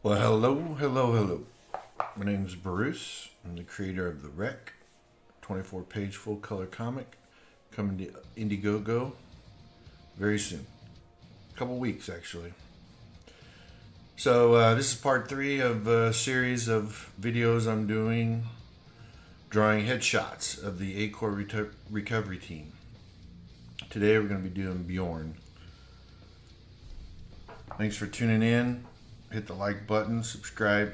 Well, hello. My name's Bruce. I'm the creator of The Wreck, 24-page full color comic coming to Indiegogo very soon. A couple weeks, actually. So, this is part 3 of a series of videos I'm doing drawing headshots of the ACOR recovery team. Today, we're going to be doing Bjorn. Thanks for tuning in. Hit the like button, subscribe.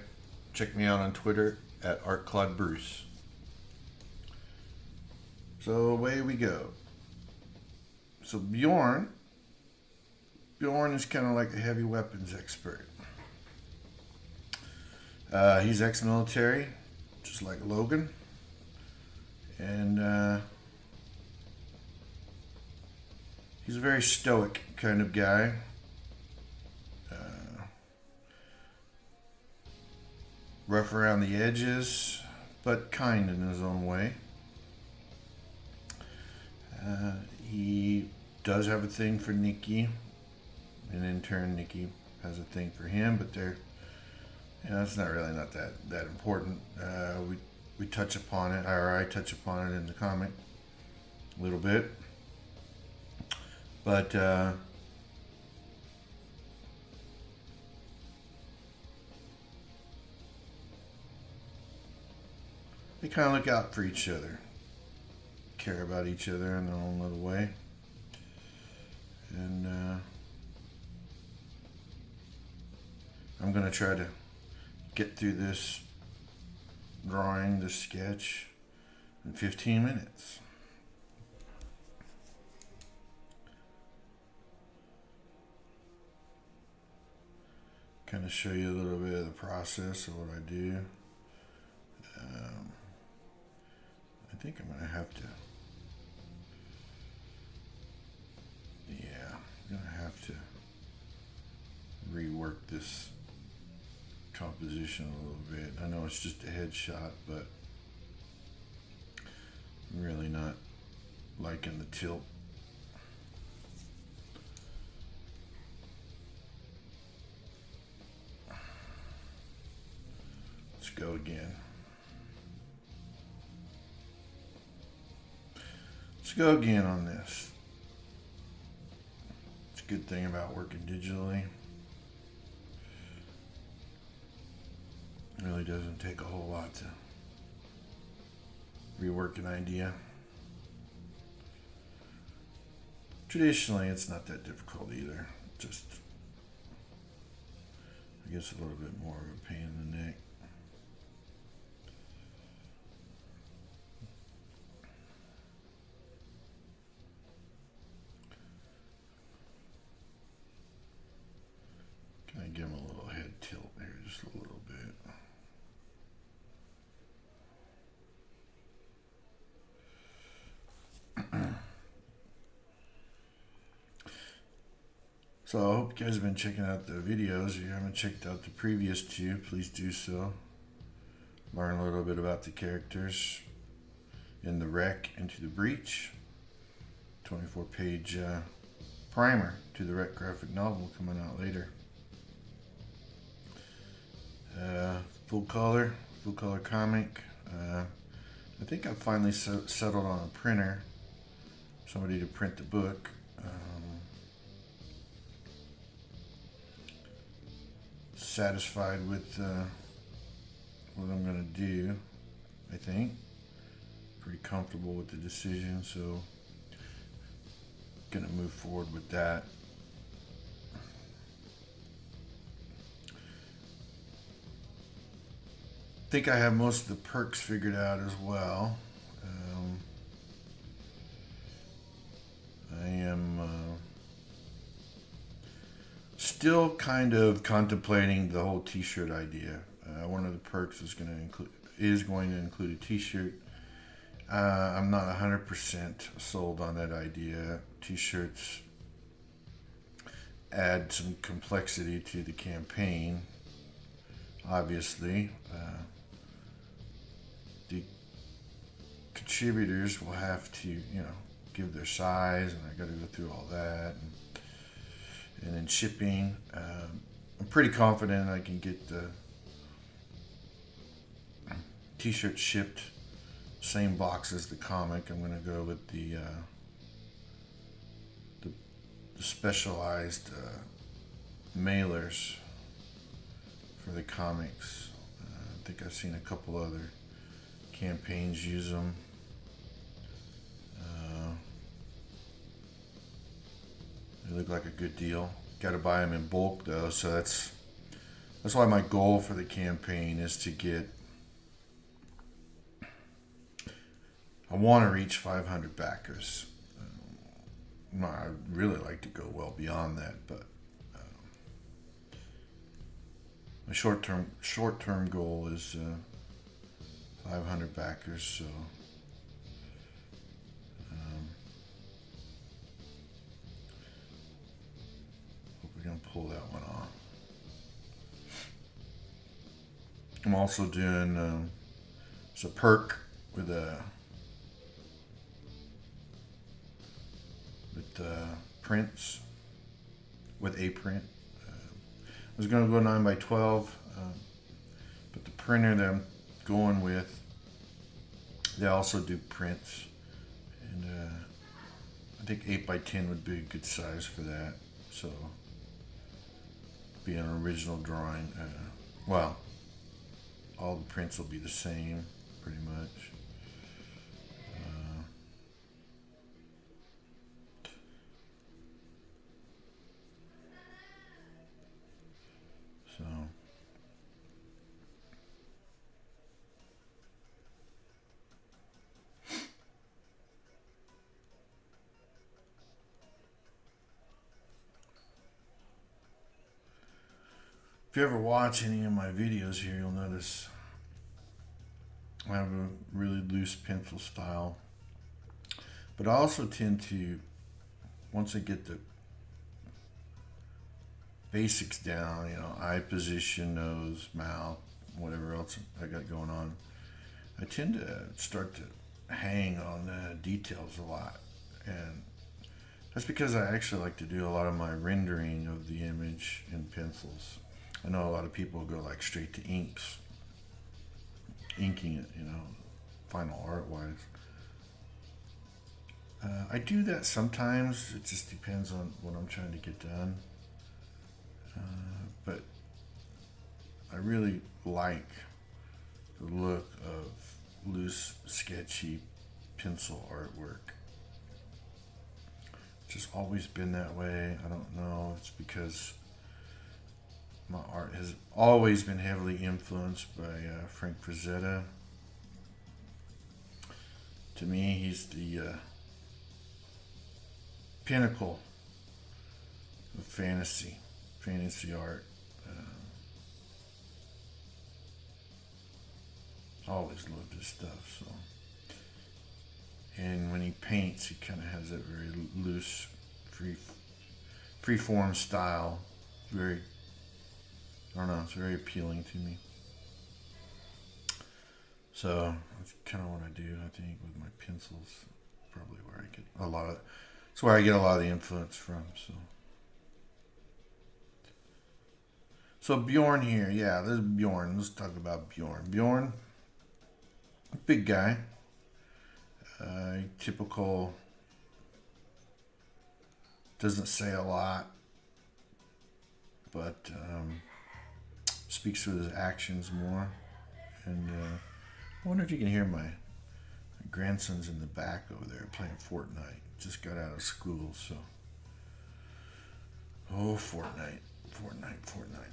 Check me out on Twitter at ArtClaudBruce. So away we go. So Bjorn is kind of like a heavy weapons expert. He's ex-military, just like Logan, and he's a very stoic kind of guy. Rough around the edges, but kind in his own way. He does have a thing for Nikki, and in turn, Nikki has a thing for him. But it's not that important. We touch upon it, or I touch upon it in the comic a little bit, but. They kind of look out for each other, care about each other in their own little way. And I'm going to try to get through this drawing, this sketch, in 15 minutes. Kind of show you a little bit of the process of what I do. I think I'm going to have to, rework this composition a little bit. I know it's just a headshot, but I'm really not liking the tilt. Let's go again. Let's go again on this. It's a good thing about working digitally. It really doesn't take a whole lot to rework an idea. Traditionally, it's not that difficult either. Just, I guess, a little bit more of a pain in the neck. Can I give him a little head tilt here, just a little bit? So I hope you guys have been checking out the videos. If you haven't checked out the previous two, please do so. Learn a little bit about the characters in The Wreck Into the Breach. 24-page primer to the Wreck graphic novel coming out later. Full color comic. I think I finally settled on a printer, somebody to print the book. Satisfied with what I'm going to do, I think. Pretty comfortable with the decision, so going to move forward with that. I think I have most of the perks figured out as well. I am still kind of contemplating the whole t-shirt idea. One of the perks is going to include a t-shirt. I'm not 100% sold on that idea. T-shirts add some complexity to the campaign, obviously. The contributors will have to, give their size, and I got to go through all that, and then shipping. I'm pretty confident I can get the t-shirt shipped same box as the comic. I'm going to go with the specialized mailers for the comics. I think I've seen a couple other campaigns use them. They look like a good deal. Got to buy them in bulk though, so that's why my goal for the campaign is to get. I want to reach 500 backers. I'd really like to go well beyond that, but my short-term goal is 500 backers. So hope we can pull that one off. I'm also doing it's a perk with prints with a print. I was going to go 9x12, but the printer that I'm going with, they also do prints, and I think 8x10 would be a good size for that. So be an original drawing. Well, all the prints will be the same, pretty much. So if you ever watch any of my videos here, you'll notice I have a really loose pencil style, but I also tend to, once I get the basics down, eye position, nose, mouth, whatever else I got going on, I tend to start to hang on details a lot. And that's because I actually like to do a lot of my rendering of the image in pencils. I know a lot of people go like straight to inks, inking it, final art wise. I do that sometimes. It just depends on what I'm trying to get done. But I really like the look of loose, sketchy pencil artwork. It's just always been that way. I don't know. It's because my art has always been heavily influenced by Frank Frazetta. To me, he's the pinnacle of fantasy art. Always loved his stuff. So, and when he paints, he kind of has that very loose, free-form style. Very, I don't know, it's very appealing to me. So that's kind of what I do. I think with my pencils, probably where I get a lot of. It's where I get a lot of the influence from. So Bjorn here, yeah, this is Bjorn. Let's talk about Bjorn. Bjorn, big guy, typical, doesn't say a lot, but speaks with his actions more. And I wonder if you can hear my grandson's in the back over there playing Fortnite. Just got out of school, so. Oh, Fortnite.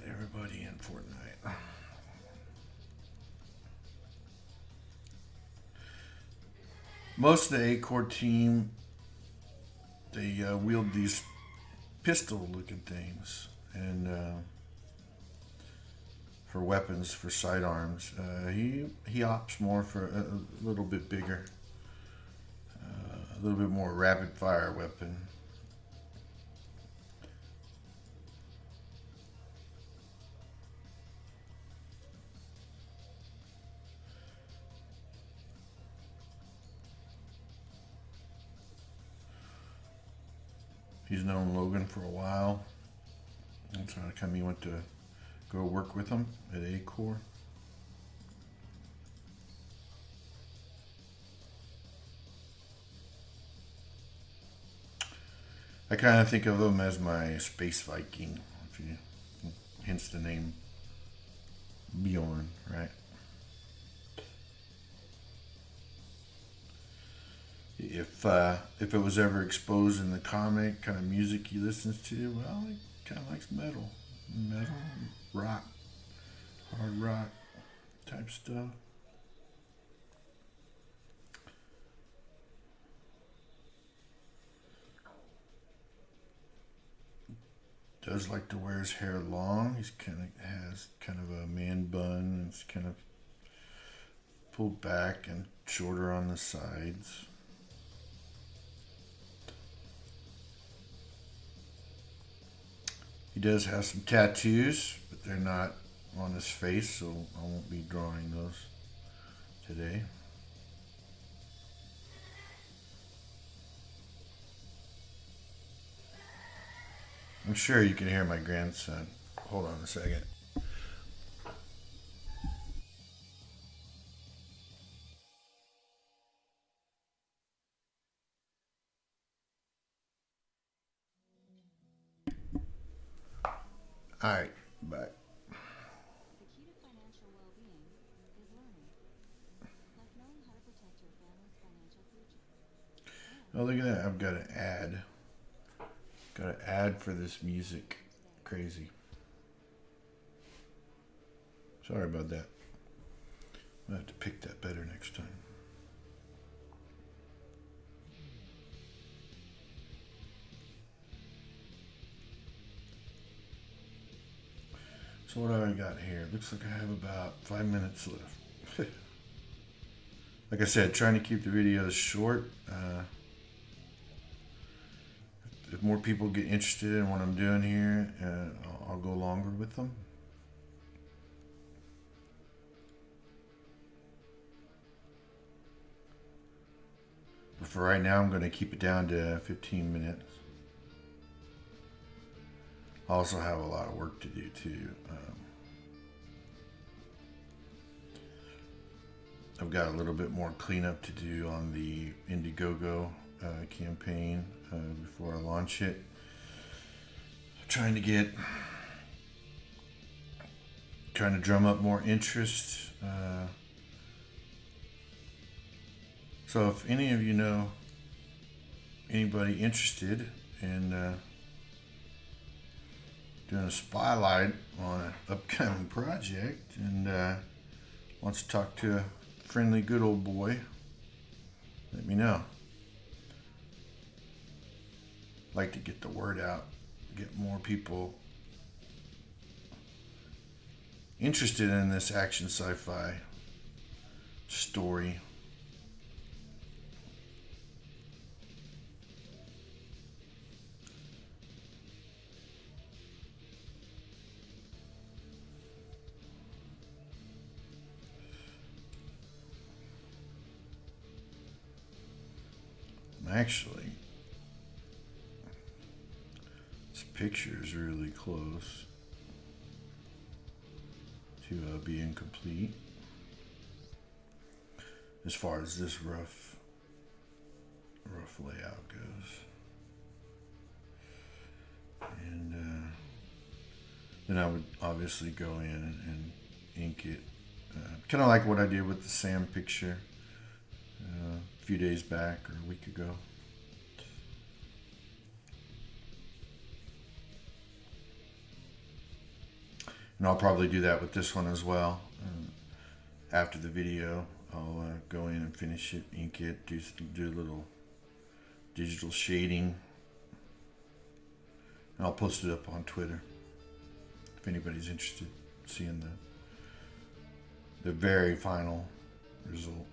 Everybody in Fortnite. Most of the ACOR team, they wield these pistol-looking things, and for weapons, for sidearms, he opts more for a little bit bigger, a little bit more rapid-fire weapon. He's known Logan for a while. That's how come he went to go work with them at ACOR. I kind of think of him as my space Viking, if you, hence the name Bjorn, right? If it was ever exposed in the comic, kind of music he listens to, well, he kind of likes metal, rock, hard rock type stuff. Does like to wear his hair long. He's has kind of a man bun, and it's kind of pulled back and shorter on the sides. He does have some tattoos, but they're not on his face, so I won't be drawing those today. I'm sure you can hear my grandson. Hold on a second. All right, bye. The key to financial well-being is learning, like knowing how to protect your family's financial future. Oh, look at that. I've got an ad. Got an ad for this music. Crazy. Sorry about that. I'll have to pick that better next time. So what do I got here? Looks like I have about 5 minutes left. Like I said, trying to keep the videos short. If more people get interested in what I'm doing here, I'll go longer with them. But for right now, I'm going to keep it down to 15 minutes. I also have a lot of work to do too. I've got a little bit more cleanup to do on the Indiegogo campaign before I launch it. Trying to drum up more interest. So if any of you know anybody interested in doing a spotlight on an upcoming project and wants to talk to a friendly good old boy, let me know. I'd like to get the word out, get more people interested in this action sci-fi story. Actually, this picture is really close to being complete as far as this rough layout goes. And then I would obviously go in and ink it, kind of like what I did with the Sam picture a few days back or a week ago. And I'll probably do that with this one as well. After the video, I'll go in and finish it, ink it, do a little digital shading. And I'll post it up on Twitter if anybody's interested in seeing the very final result.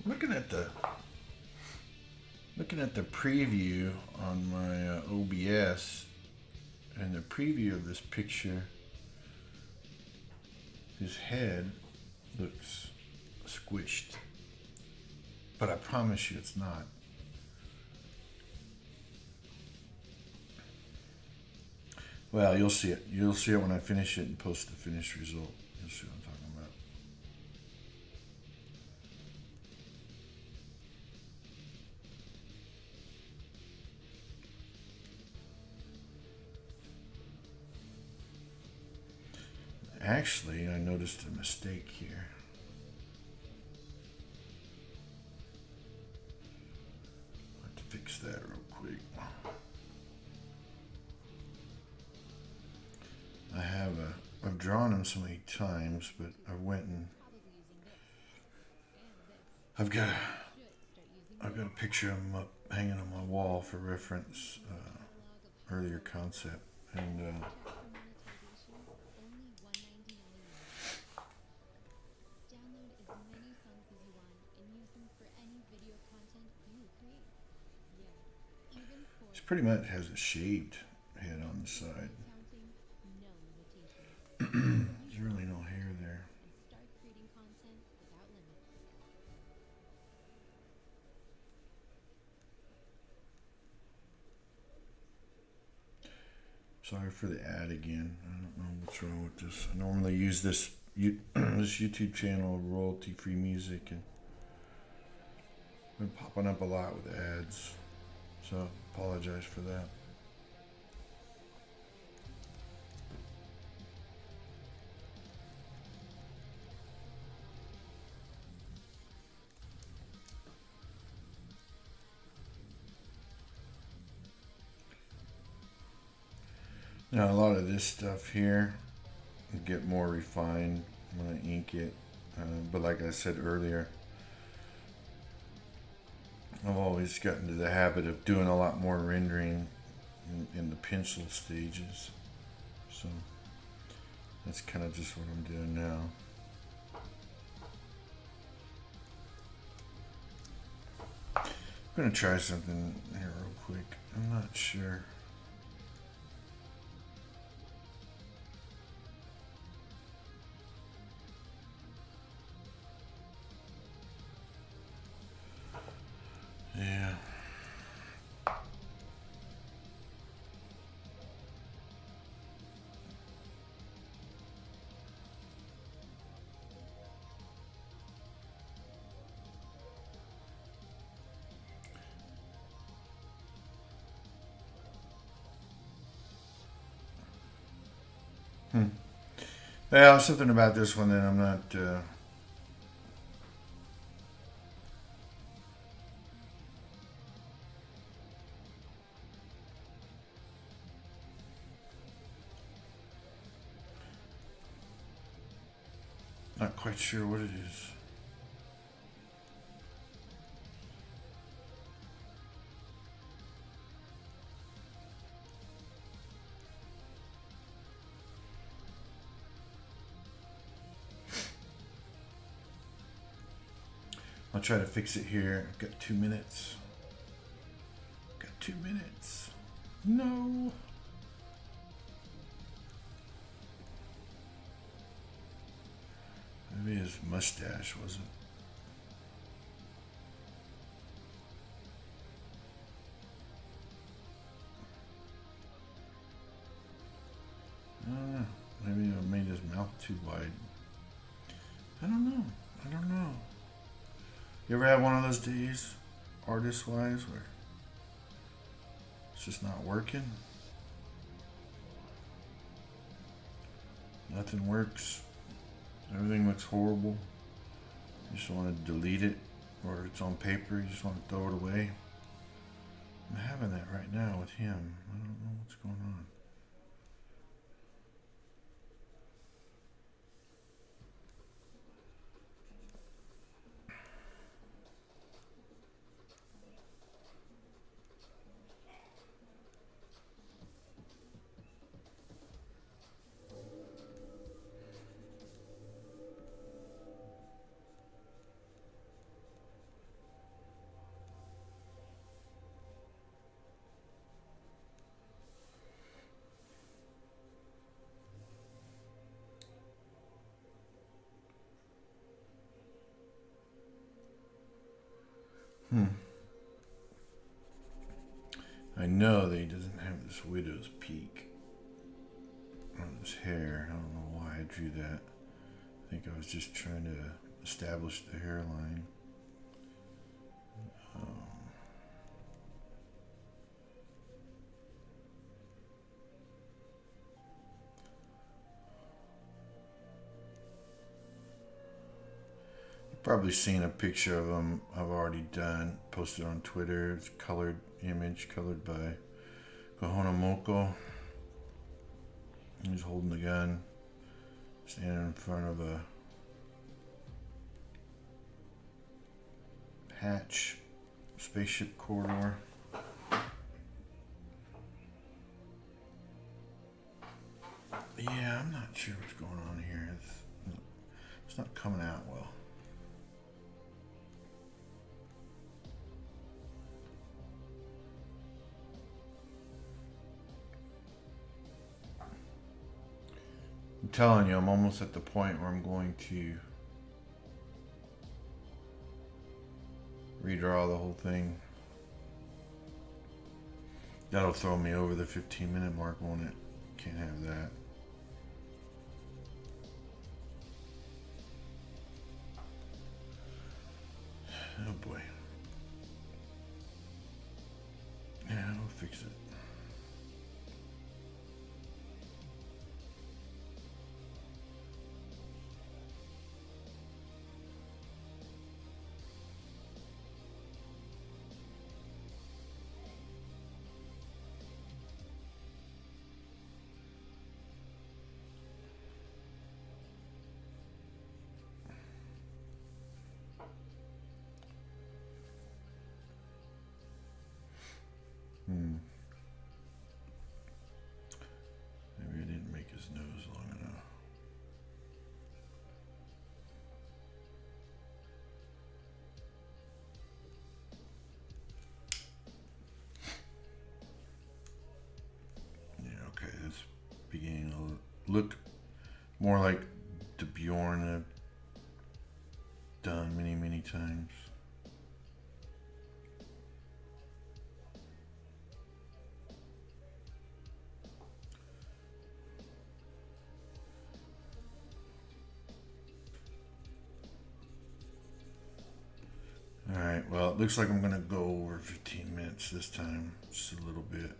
Looking at the Looking at the preview on my OBS, and the preview of this picture, his head looks squished, but I promise you it's not. Well, you'll see it. You'll see it when I finish it and post the finished result. You'll see what I'm talking about. Actually, I noticed a mistake here. I have to fix that real quick. I've drawn him so many times, but I went and I've got a picture of him up hanging on my wall for reference, earlier concept, and he pretty much has a shaved head on the side. There's really no hair there. Sorry for the ad again. I don't know what's wrong with this. I normally use this this YouTube channel, royalty-free music, and been popping up a lot with ads. So apologize for that. Now a lot of this stuff here will get more refined when I ink it, but like I said earlier, I've always gotten to the habit of doing a lot more rendering in the pencil stages, so that's kind of just what I'm doing now. I'm gonna try something here real quick. I'm not sure. Yeah. Well, something about this one that I'm not quite sure what it is. I'll try to fix it here. I've got 2 minutes. Got 2 minutes. No. Maybe his mustache wasn't. I don't know. Maybe I made his mouth too wide. I don't know. You ever have one of those days, artist-wise, where it's just not working? Nothing works. Everything looks horrible. You just want to delete it, or it's on paper, you just want to throw it away. I'm having that right now with him. I don't know what's going on. I know that he doesn't have this widow's peak on his hair. I don't know why I drew that. I think I was just trying to establish the hairline. You've probably seen a picture of him I've already done, posted on Twitter. It's a colored image, colored by Kahonomoko. He's holding the gun, standing in front of a hatch, spaceship corridor. Yeah, I'm not sure what's going on here. It's not coming out well. I'm telling you, I'm almost at the point where I'm going to redraw the whole thing. That'll throw me over the 15-minute mark, won't it? Can't have that. Oh boy. Yeah, we'll fix it. Maybe I didn't make his nose long enough. Yeah, okay, it's beginning to look more like the Bjorn I've done many, many times. Alright, well, it looks like I'm going to go over 15 minutes this time, just a little bit.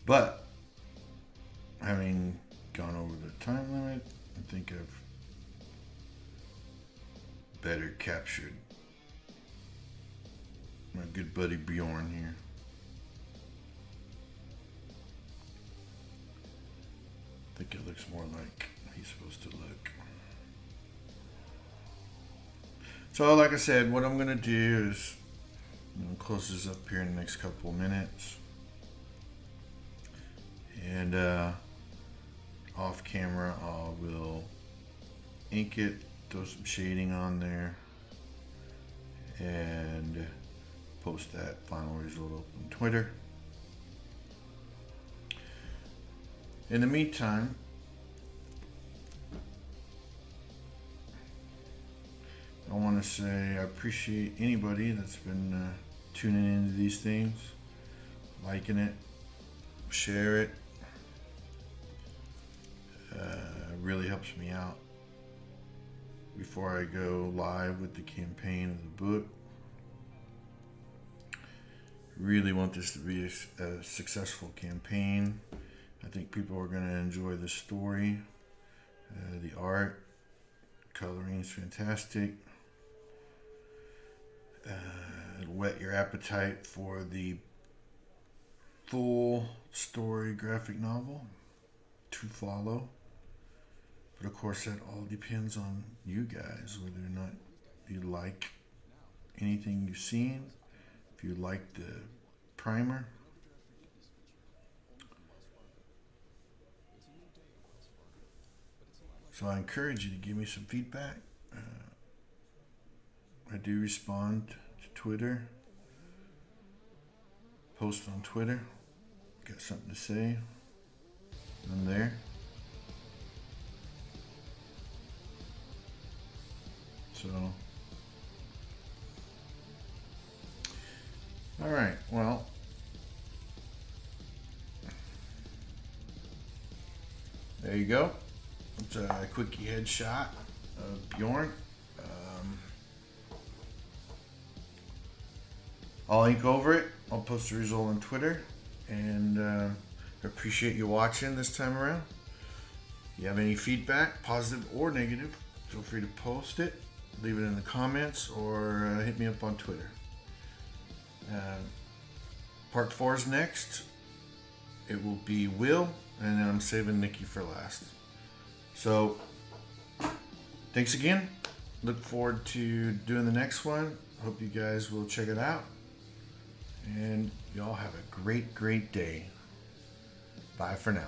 But, having gone over the time limit, I think I've better captured my good buddy Bjorn here. I think it looks more like he's supposed to look. So, like I said, what I'm going to do is close this up here in the next couple of minutes. And off camera, I will ink it, throw some shading on there, and post that final result up on Twitter. In the meantime, I want to say I appreciate anybody that's been tuning into these things, liking it, share it. Really helps me out before I go live with the campaign of the book. Really want this to be a successful campaign. I think people are going to enjoy the story. the art. Coloring is fantastic. It'll whet your appetite for the full story graphic novel to follow. But of course, that all depends on you guys, whether or not you like anything you've seen, if you like the primer. So I encourage you to give me some feedback. I do respond to Twitter, post on Twitter. Got something to say, I'm there. So, all right, well, there you go. It's a quickie headshot of Bjorn. I'll ink over it. I'll post the result on Twitter, and I appreciate you watching this time around. If you have any feedback, positive or negative, feel free to post it. Leave it in the comments or hit me up on Twitter. Part 4 is next. It will be Will, and then I'm saving Nikki for last. So, thanks again. Look forward to doing the next one. Hope you guys will check it out. And y'all have a great, great day. Bye for now.